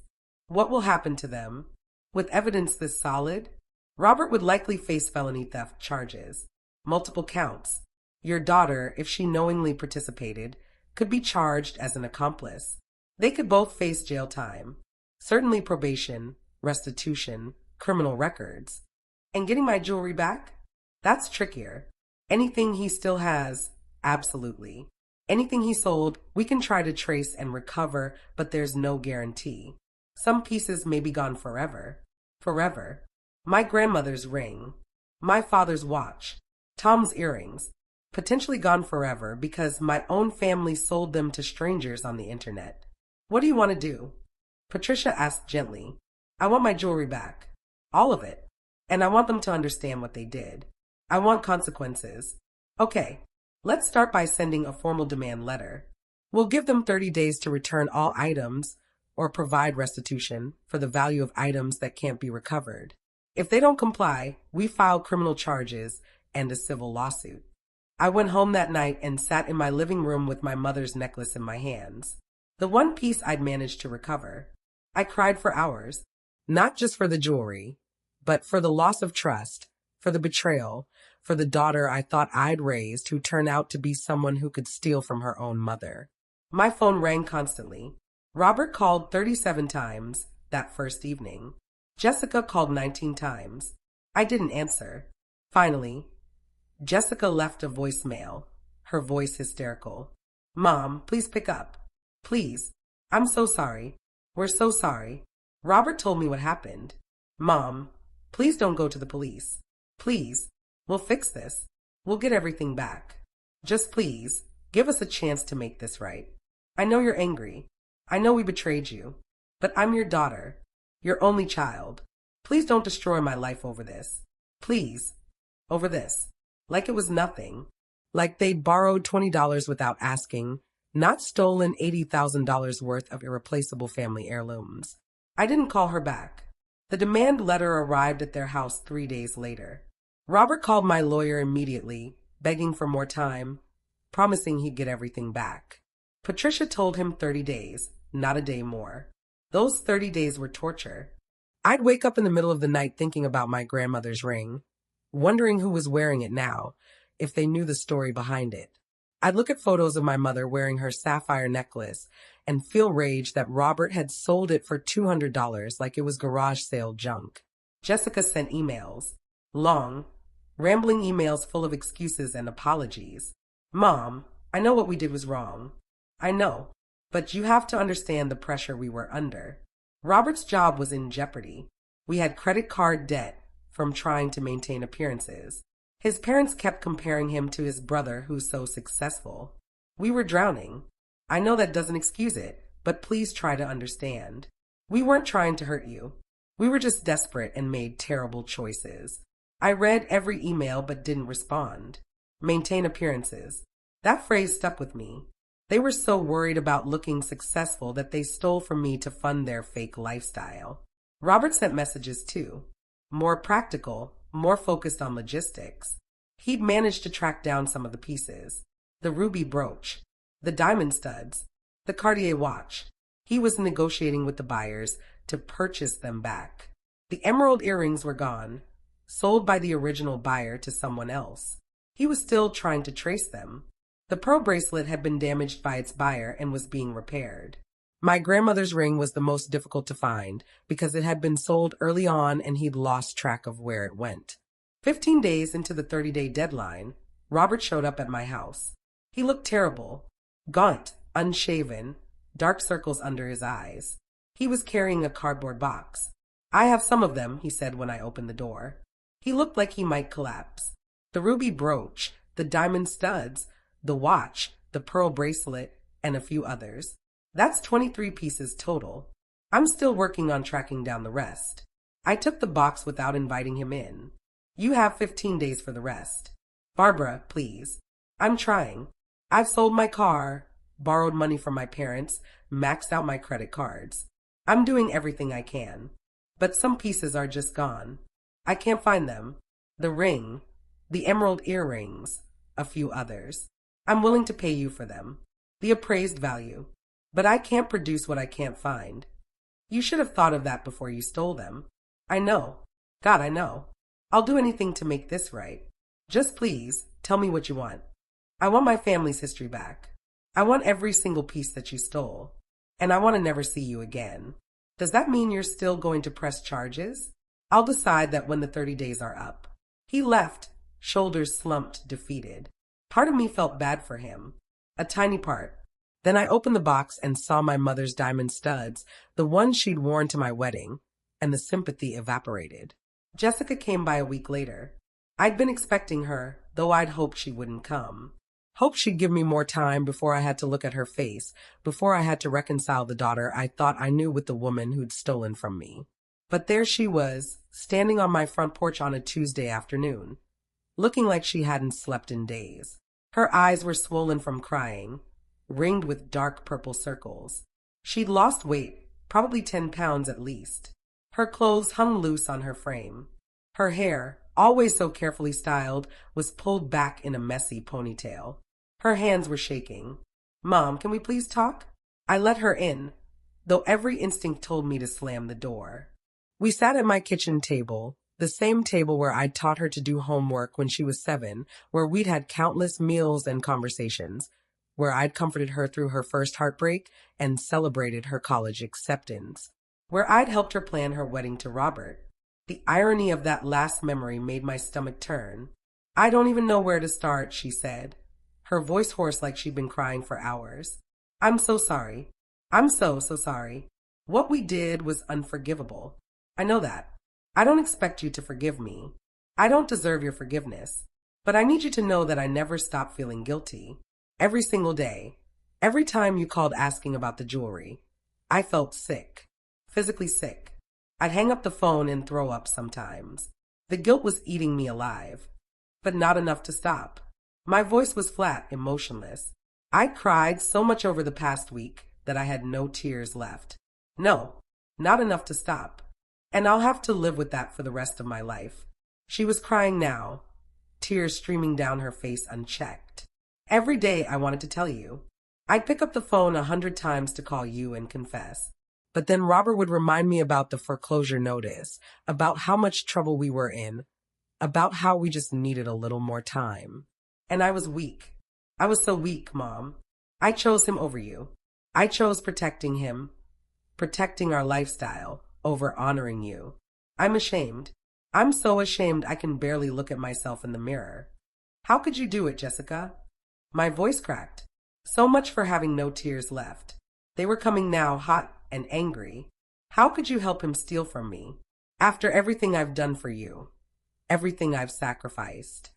What will happen to them? With evidence this solid, Robert would likely face felony theft charges, multiple counts. Your daughter, if she knowingly participated, could be charged as an accomplice. They could both face jail time, certainly probation, restitution, criminal records. And getting my jewelry back? That's trickier. Anything he still has, absolutely. Anything he sold, we can try to trace and recover, but there's no guarantee. Some pieces may be gone forever. Forever. My grandmother's ring, my father's watch, Tom's earrings, potentially gone forever because my own family sold them to strangers on the internet. What do you want to do? Patricia asked gently. I want my jewelry back. All of it. And I want them to understand what they did. I want consequences. Okay, let's start by sending a formal demand letter. We'll give them 30 days to return all items or provide restitution for the value of items that can't be recovered. If they don't comply, we file criminal charges and a civil lawsuit. I went home that night and sat in my living room with my mother's necklace in my hands, the one piece I'd managed to recover. I cried for hours, not just for the jewelry, but for the loss of trust, for the betrayal, for the daughter I thought I'd raised who turned out to be someone who could steal from her own mother. My phone rang constantly. Robert called 37 times that first evening. Jessica called 19 times. I didn't answer. Finally, Jessica left a voicemail, her voice hysterical. Mom, please pick up. Please. I'm so sorry. We're so sorry. Robert told me what happened. Mom, please don't go to the police. Please. We'll fix this. We'll get everything back. Just please, give us a chance to make this right. I know you're angry. I know we betrayed you. But I'm your daughter. Your only child. Please don't destroy my life over this. Please. Over this. Like it was nothing. Like they'd borrowed $20 without asking, not stolen $80,000 worth of irreplaceable family heirlooms. I didn't call her back. The demand letter arrived at their house 3 days later. Robert called my lawyer immediately, begging for more time, promising he'd get everything back. Patricia told him 30 days, not a day more. Those 30 days were torture. I'd wake up in the middle of the night thinking about my grandmother's ring, wondering who was wearing it now, if they knew the story behind it. I'd look at photos of my mother wearing her sapphire necklace and feel rage that Robert had sold it for $200 like it was garage sale junk. Jessica sent emails. Long, rambling emails full of excuses and apologies. Mom, I know what we did was wrong. I know, but you have to understand the pressure we were under. Robert's job was in jeopardy. We had credit card debt from trying to maintain appearances. His parents kept comparing him to his brother who's so successful. We were drowning. I know that doesn't excuse it, but please try to understand. We weren't trying to hurt you. We were just desperate and made terrible choices. I read every email but didn't respond. Maintain appearances. That phrase stuck with me. They were so worried about looking successful that they stole from me to fund their fake lifestyle. Robert sent messages too. More practical, more focused on logistics. He'd managed to track down some of the pieces. The ruby brooch, the diamond studs, the Cartier watch. He was negotiating with the buyers to purchase them back. The emerald earrings were gone, sold by the original buyer to someone else. He was still trying to trace them. The pearl bracelet had been damaged by its buyer and was being repaired. My grandmother's ring was the most difficult to find because it had been sold early on and he'd lost track of where it went. 15 days into the 30-day deadline, Robert showed up at my house. He looked terrible, gaunt, unshaven, dark circles under his eyes. He was carrying a cardboard box. I have some of them, he said when I opened the door. He looked like he might collapse. The ruby brooch, the diamond studs, the watch, the pearl bracelet, and a few others. That's 23 pieces total. I'm still working on tracking down the rest. I took the box without inviting him in. You have 15 days for the rest. Barbara, please. I'm trying. I've sold my car, borrowed money from my parents, maxed out my credit cards. I'm doing everything I can. But some pieces are just gone. I can't find them. The ring, the emerald earrings, a few others. I'm willing to pay you for them. The appraised value. But I can't produce what I can't find. You should have thought of that before you stole them. I know. God, I know. I'll do anything to make this right. Just please, tell me what you want. I want my family's history back. I want every single piece that you stole. And I want to never see you again. Does that mean you're still going to press charges? I'll decide that when the 30 days are up. He left, shoulders slumped, defeated. Part of me felt bad for him. A tiny part. Then I opened the box and saw my mother's diamond studs, the ones she'd worn to my wedding, and the sympathy evaporated. Jessica came by a week later. I'd been expecting her, though I'd hoped she wouldn't come. Hoped she'd give me more time before I had to look at her face, before I had to reconcile the daughter I thought I knew with the woman who'd stolen from me. But there she was, standing on my front porch on a Tuesday afternoon, looking like she hadn't slept in days. Her eyes were swollen from crying, ringed with dark purple circles. She'd lost weight, probably 10 pounds at least. Her clothes hung loose on her frame. Her hair, always so carefully styled, was pulled back in a messy ponytail. Her hands were shaking. Mom, can we please talk? I let her in, though every instinct told me to slam the door. We sat at my kitchen table, the same table where I'd taught her to do homework when she was 7, where we'd had countless meals and conversations, where I'd comforted her through her first heartbreak and celebrated her college acceptance, where I'd helped her plan her wedding to Robert. The irony of that last memory made my stomach turn. I don't even know where to start, she said, her voice hoarse like she'd been crying for hours. I'm so sorry. I'm so sorry. What we did was unforgivable. I know that. I don't expect you to forgive me. I don't deserve your forgiveness. But I need you to know that I never stopped feeling guilty. Every single day. Every time you called asking about the jewelry. I felt sick. Physically sick. I'd hang up the phone and throw up sometimes. The guilt was eating me alive. But not enough to stop. My voice was flat, emotionless. I'd cried so much over the past week that I had no tears left. No, not enough to stop. And I'll have to live with that for the rest of my life. She was crying now, tears streaming down her face unchecked. Every day I wanted to tell you. I'd pick up the phone 100 times to call you and confess. But then Robert would remind me about the foreclosure notice, about how much trouble we were in, about how we just needed a little more time. And I was weak. I was so weak, Mom. I chose him over you. I chose protecting him, protecting our lifestyle, over honoring you. I'm ashamed. I'm so ashamed I can barely look at myself in the mirror. How could you do it, Jessica? My voice cracked. So much for having no tears left. They were coming now, hot and angry. How could you help him steal from me? After everything I've done for you. Everything I've sacrificed.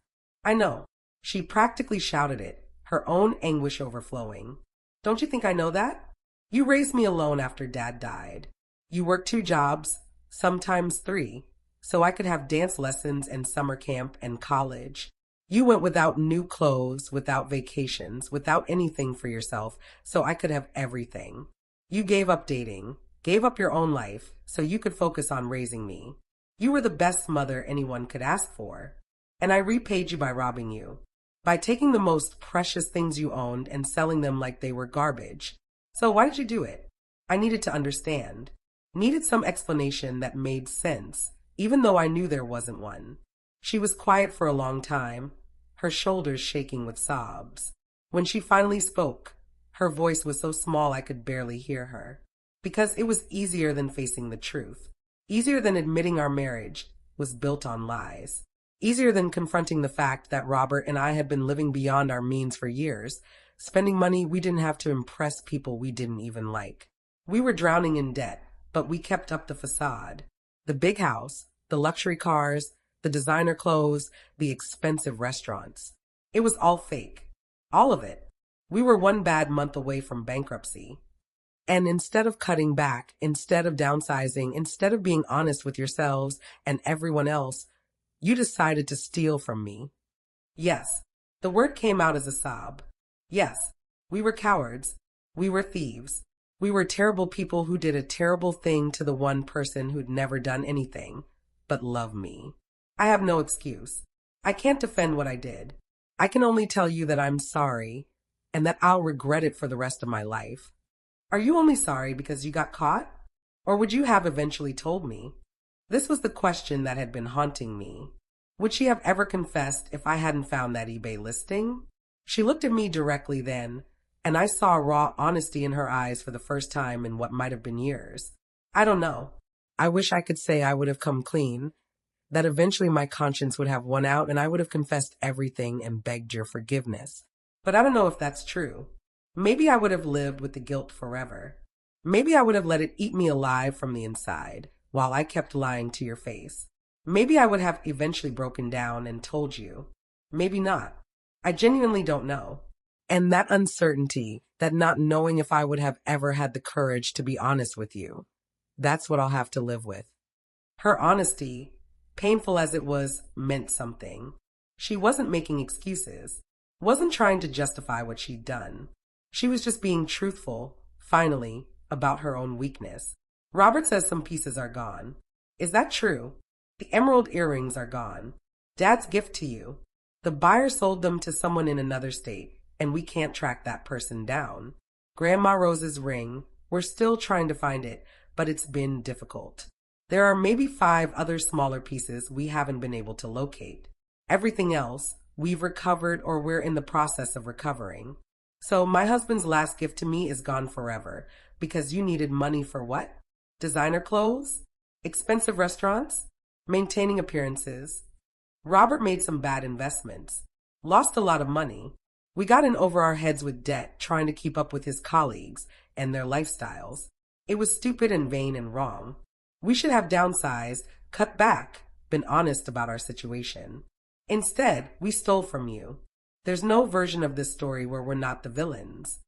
I know. She practically shouted it, her own anguish overflowing. Don't you think I know that? You raised me alone after Dad died. You worked 2 jobs, sometimes 3, so I could have dance lessons and summer camp and college. You went without new clothes, without vacations, without anything for yourself, so I could have everything. You gave up dating, gave up your own life, so you could focus on raising me. You were the best mother anyone could ask for. And I repaid you by robbing you, by taking the most precious things you owned and selling them like they were garbage. So why did you do it? I needed to understand. Needed some explanation that made sense, even though I knew there wasn't one. She was quiet for a long time, her shoulders shaking with sobs. When she finally spoke, her voice was so small I could barely hear her. Because it was easier than facing the truth. Easier than admitting our marriage was built on lies. Easier than confronting the fact that Robert and I had been living beyond our means for years, spending money we didn't have to impress people we didn't even like. We were drowning in debt, but we kept up the facade. The big house, the luxury cars, the designer clothes, the expensive restaurants. It was all fake. All of it. We were 1 bad month away from bankruptcy. And instead of cutting back, instead of downsizing, instead of being honest with yourselves and everyone else, you decided to steal from me. Yes, the word came out as a sob. Yes, we were cowards. We were thieves. We were terrible people who did a terrible thing to the one person who'd never done anything but love me. I have no excuse. I can't defend what I did. I can only tell you that I'm sorry and that I'll regret it for the rest of my life. Are you only sorry because you got caught? Or would you have eventually told me? This was the question that had been haunting me. Would she have ever confessed if I hadn't found that eBay listing? She looked at me directly then, and I saw raw honesty in her eyes for the first time in what might have been years. I don't know. I wish I could say I would have come clean, that eventually my conscience would have won out and I would have confessed everything and begged your forgiveness. But I don't know if that's true. Maybe I would have lived with the guilt forever. Maybe I would have let it eat me alive from the inside while I kept lying to your face. Maybe I would have eventually broken down and told you. Maybe not. I genuinely don't know. And that uncertainty, that not knowing if I would have ever had the courage to be honest with you, that's what I'll have to live with. Her honesty, painful as it was, meant something. She wasn't making excuses, wasn't trying to justify what she'd done. She was just being truthful, finally, about her own weakness. Robert says some pieces are gone. Is that true? The emerald earrings are gone. Dad's gift to you. The buyer sold them to someone in another state, and we can't track that person down. Grandma Rose's ring, we're still trying to find it, but it's been difficult. There are maybe 5 other smaller pieces we haven't been able to locate. Everything else, we've recovered or we're in the process of recovering. So my husband's last gift to me is gone forever, because you needed money for what? Designer clothes? Expensive restaurants? Maintaining appearances? Robert made some bad investments. Lost a lot of money. We got in over our heads with debt trying to keep up with his colleagues and their lifestyles. It was stupid and vain and wrong. We should have downsized, cut back, been honest about our situation. Instead, we stole from you. There's no version of this story where we're not the villains.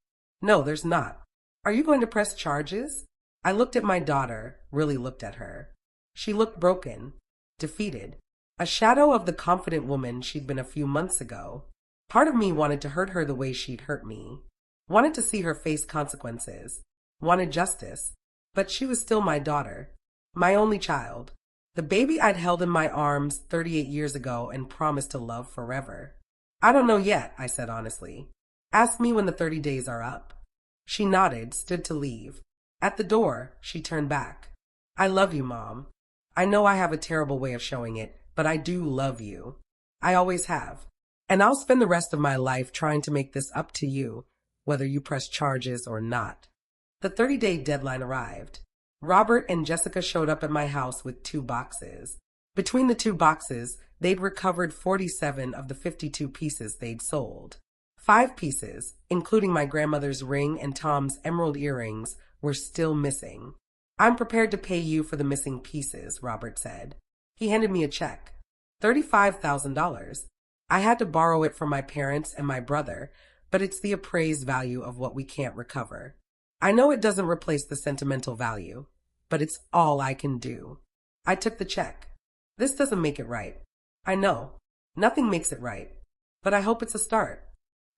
No, there's not. Are you going to press charges? I looked at my daughter, really looked at her. She looked broken, defeated, a shadow of the confident woman she'd been a few months ago. Part of me wanted to hurt her the way she'd hurt me, wanted to see her face consequences, wanted justice, but she was still my daughter, my only child, the baby I'd held in my arms 38 years ago and promised to love forever. I don't know yet, I said honestly. Ask me when the 30 days are up. She nodded, stood to leave. At the door, she turned back. I love you, Mom. I know I have a terrible way of showing it, but I do love you. I always have. And I'll spend the rest of my life trying to make this up to you, whether you press charges or not. The 30-day deadline arrived. Robert and Jessica showed up at my house with 2 boxes. Between the 2 boxes, they'd recovered 47 of the 52 pieces they'd sold. 5 pieces, including my grandmother's ring and Tom's emerald earrings, were still missing. I'm prepared to pay you for the missing pieces, Robert said. He handed me a check. $35,000. I had to borrow it from my parents and my brother, but it's the appraised value of what we can't recover. I know it doesn't replace the sentimental value, but it's all I can do. I took the check. This doesn't make it right. I know. Nothing makes it right. But I hope it's a start.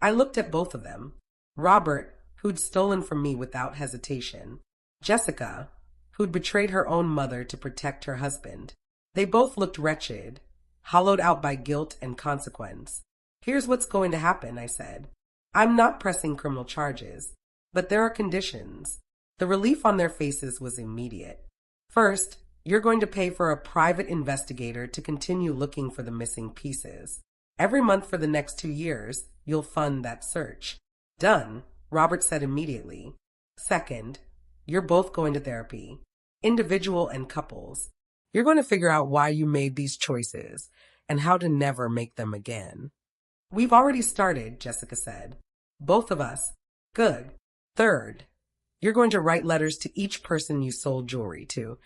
I looked at both of them. Robert, who'd stolen from me without hesitation. Jessica, who'd betrayed her own mother to protect her husband. They both looked wretched, hollowed out by guilt and consequence. Here's what's going to happen, I said. I'm not pressing criminal charges, but there are conditions. The relief on their faces was immediate. First, you're going to pay for a private investigator to continue looking for the missing pieces. Every month for the next 2 years, you'll fund that search. Done, Robert said immediately. Second, you're both going to therapy, individual and couples. You're going to figure out why you made these choices and how to never make them again. We've already started, Jessica said. Both of us. Good. Third, you're going to write letters to each person you sold jewelry to,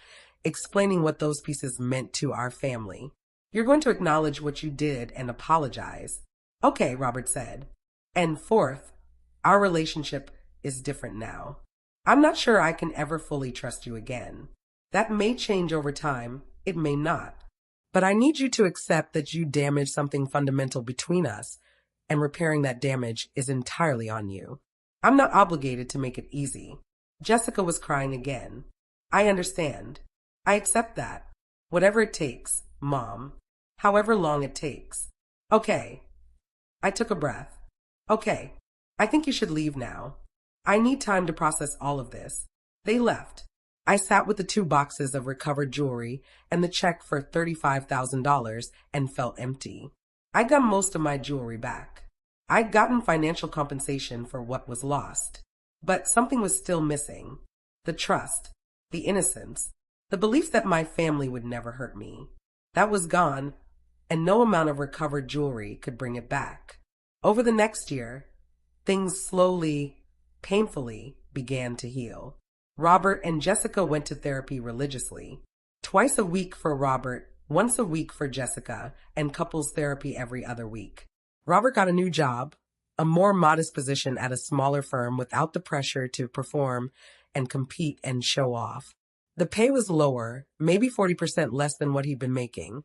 explaining what those pieces meant to our family. You're going to acknowledge what you did and apologize. Okay, Robert said. And fourth, our relationship is different now. I'm not sure I can ever fully trust you again. That may change over time. It may not. But I need you to accept that you damaged something fundamental between us, and repairing that damage is entirely on you. I'm not obligated to make it easy. Jessica was crying again. I understand. I accept that. Whatever it takes, Mom. However long it takes. Okay. I took a breath. Okay. I think you should leave now. I need time to process all of this. They left. I sat with the 2 boxes of recovered jewelry and the check for $35,000 and felt empty. I got most of my jewelry back. I'd gotten financial compensation for what was lost. But something was still missing. The trust, the innocence, the belief that my family would never hurt me. That was gone, and no amount of recovered jewelry could bring it back. Over the next year, things slowly, painfully began to heal. Robert and Jessica went to therapy religiously. Twice a week for Robert, once a week for Jessica, and couples therapy every other week. Robert got a new job, a more modest position at a smaller firm without the pressure to perform and compete and show off. The pay was lower, maybe 40% less than what he'd been making,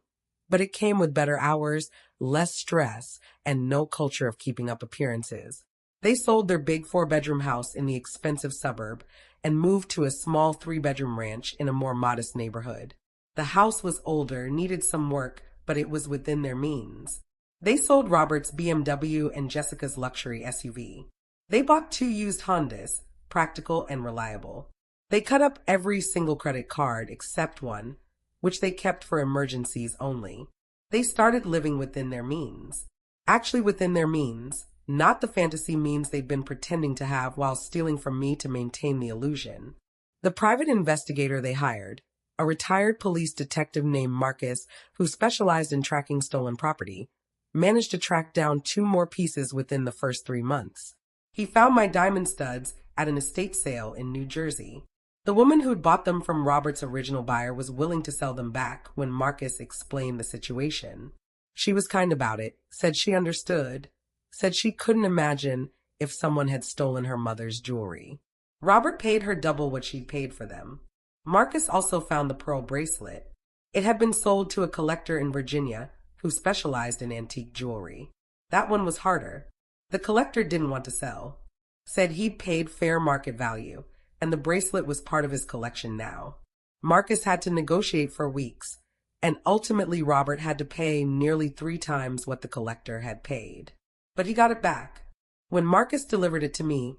but it came with better hours, less stress, and no culture of keeping up appearances. They sold their big 4-bedroom house in the expensive suburb and moved to a small 3-bedroom ranch in a more modest neighborhood. The house was older, needed some work, but it was within their means. They sold Robert's BMW and Jessica's luxury SUV. They bought 2 used Hondas, practical and reliable. They cut up every single credit card except one, which they kept for emergencies only. They started living within their means. Actually within their means, not the fantasy means they'd been pretending to have while stealing from me to maintain the illusion. The private investigator they hired, a retired police detective named Marcus who specialized in tracking stolen property, managed to track down 2 more pieces within the first 3 months. He found my diamond studs at an estate sale in New Jersey. The woman who'd bought them from Robert's original buyer was willing to sell them back when Marcus explained the situation. She was kind about it, said she understood, said she couldn't imagine if someone had stolen her mother's jewelry. Robert paid her double what she'd paid for them. Marcus also found the pearl bracelet. It had been sold to a collector in Virginia who specialized in antique jewelry. That one was harder. The collector didn't want to sell, said he'd paid fair market value, and the bracelet was part of his collection now. Marcus had to negotiate for weeks, and ultimately Robert had to pay nearly 3 times what the collector had paid. But he got it back. When Marcus delivered it to me,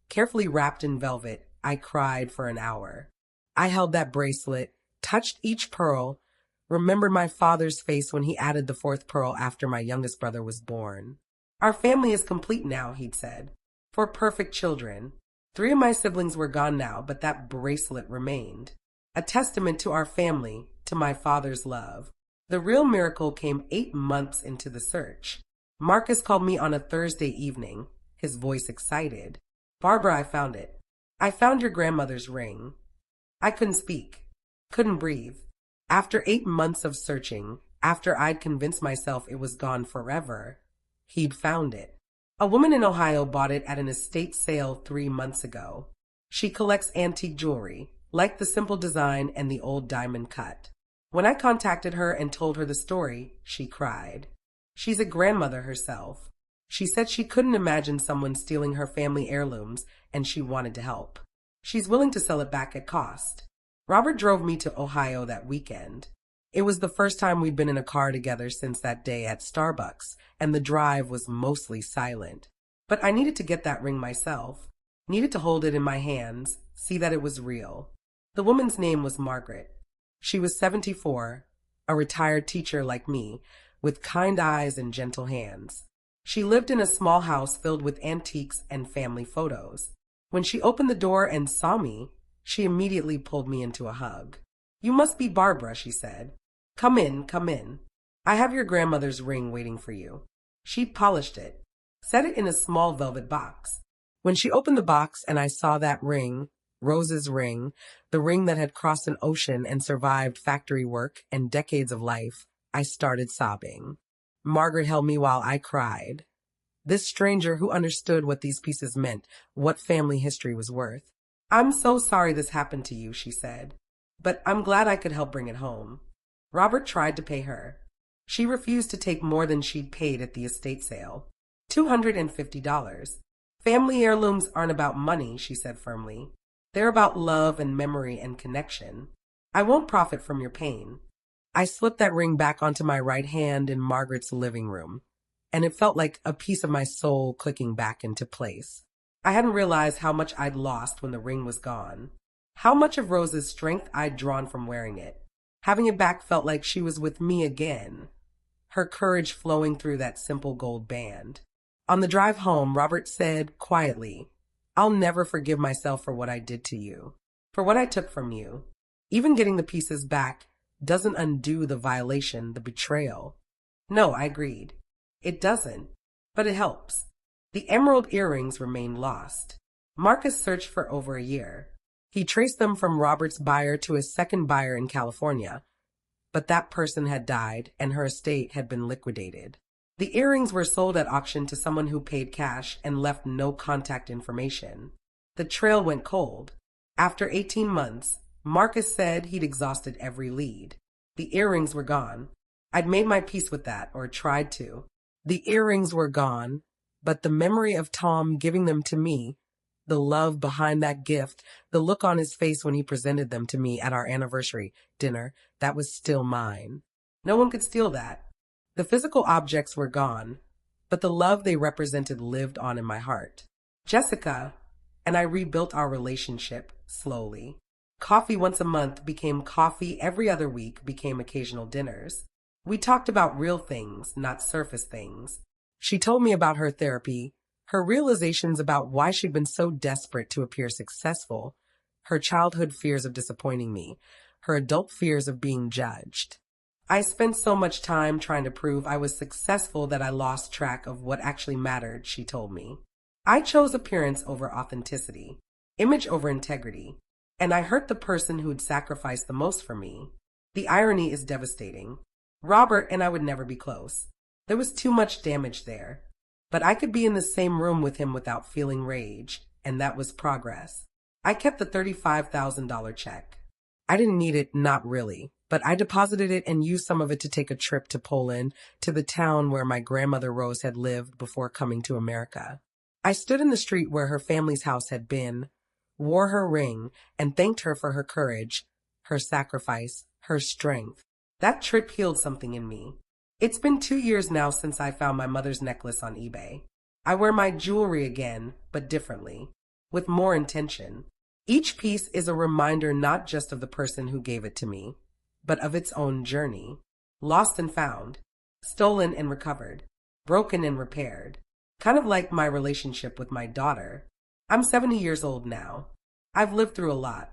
carefully wrapped in velvet, I cried for an hour. I held that bracelet, touched each pearl, remembered my father's face when he added the 4th pearl after my youngest brother was born. Our family is complete now, he'd said. 4 perfect children. 3 of my siblings were gone now, but that bracelet remained. A testament to our family, to my father's love. The real miracle came 8 months into the search. Marcus called me on a Thursday evening, his voice excited. Barbara, I found it. I found your grandmother's ring. I couldn't speak, couldn't breathe. After 8 months of searching, after I'd convinced myself it was gone forever, he'd found it. A woman in Ohio bought it at an estate sale 3 months ago. She collects antique jewelry, like the simple design and the old diamond cut. When I contacted her and told her the story, she cried. She's a grandmother herself. She said she couldn't imagine someone stealing her family heirlooms, and she wanted to help. She's willing to sell it back at cost. Robert drove me to Ohio that weekend. It was the first time we'd been in a car together since that day at Starbucks, and the drive was mostly silent. But I needed to get that ring myself, needed to hold it in my hands, see that it was real. The woman's name was Margaret. She was 74, a retired teacher like me, with kind eyes and gentle hands. She lived in a small house filled with antiques and family photos. When she opened the door and saw me, she immediately pulled me into a hug. You must be Barbara, she said. Come in, come in. I have your grandmother's ring waiting for you. She'd polished it, set it in a small velvet box. When she opened the box and I saw that ring, Rose's ring, the ring that had crossed an ocean and survived factory work and decades of life, I started sobbing. Margaret held me while I cried. This stranger who understood what these pieces meant, what family history was worth. I'm so sorry this happened to you, she said, but I'm glad I could help bring it home. Robert tried to pay her. She refused to take more than she'd paid at the estate sale. $250. Family heirlooms aren't about money, she said firmly. They're about love and memory and connection. I won't profit from your pain. I slipped that ring back onto my right hand in Margaret's living room, and it felt like a piece of my soul clicking back into place. I hadn't realized how much I'd lost when the ring was gone, how much of Rose's strength I'd drawn from wearing it. Having it back felt like she was with me again, her courage flowing through that simple gold band. On the drive home, Robert said quietly, "I'll never forgive myself for what I did to you, for what I took from you. Even getting the pieces back doesn't undo the violation, the betrayal." No, I agreed. It doesn't, but it helps. The emerald earrings remained lost. Marcus searched for over a year. He traced them from Robert's buyer to his second buyer in California, but that person had died and her estate had been liquidated. The earrings were sold at auction to someone who paid cash and left no contact information. The trail went cold. After 18 months, Marcus said he'd exhausted every lead. The earrings were gone. I'd made my peace with that, or tried to. The earrings were gone, but the memory of Tom giving them to me, the love behind that gift, the look on his face when he presented them to me at our anniversary dinner, that was still mine. No one could steal that. The physical objects were gone, but the love they represented lived on in my heart. Jessica and I rebuilt our relationship slowly. Coffee once a month became coffee every other week, became occasional dinners. We talked about real things, not surface things. She told me about her therapy, her realizations about why she'd been so desperate to appear successful, her childhood fears of disappointing me, her adult fears of being judged. I spent so much time trying to prove I was successful that I lost track of what actually mattered, she told me. I chose appearance over authenticity, image over integrity, and I hurt the person who'd sacrificed the most for me. The irony is devastating. Robert and I would never be close. There was too much damage there. But I could be in the same room with him without feeling rage, and that was progress. I kept the $35,000 check. I didn't need it, not really, but I deposited it and used some of it to take a trip to Poland, to the town where my grandmother Rose had lived before coming to America. I stood in the street where her family's house had been, wore her ring, and thanked her for her courage, her sacrifice, her strength. That trip healed something in me. It's been 2 years now since I found my mother's necklace on eBay. I wear my jewelry again, but differently, with more intention. Each piece is a reminder not just of the person who gave it to me, but of its own journey. Lost and found, stolen and recovered, broken and repaired. Kind of like my relationship with my daughter. I'm 70 years old now. I've lived through a lot.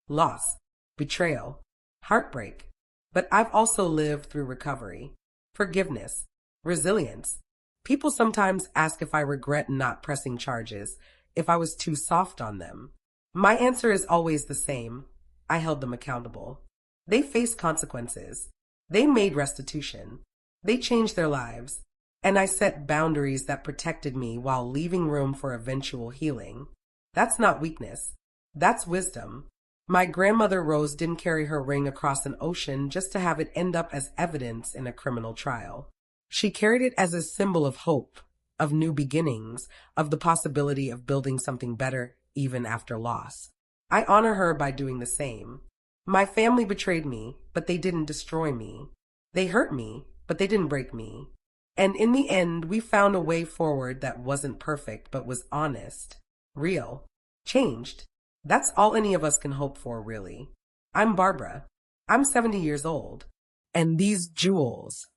Loss, betrayal, heartbreak. But I've also lived through recovery, forgiveness, resilience. People sometimes ask if I regret not pressing charges, if I was too soft on them. My answer is always the same. I held them accountable. They faced consequences. They made restitution. They changed their lives. And I set boundaries that protected me while leaving room for eventual healing. That's not weakness. That's wisdom. My grandmother Rose didn't carry her ring across an ocean just to have it end up as evidence in a criminal trial. She carried it as a symbol of hope, of new beginnings, of the possibility of building something better even after loss. I honor her by doing the same. My family betrayed me, but they didn't destroy me. They hurt me, but they didn't break me. And in the end, we found a way forward that wasn't perfect, but was honest, real, changed. That's all any of us can hope for, really. I'm Barbara. I'm 70 years old. And these jewels,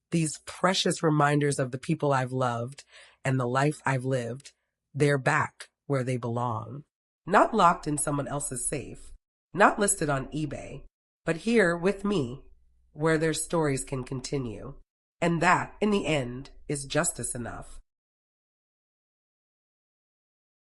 these precious reminders of the people I've loved and the life I've lived, they're back where they belong. Not locked in someone else's safe, not listed on eBay, but here with me, where their stories can continue. And that, in the end, is justice enough.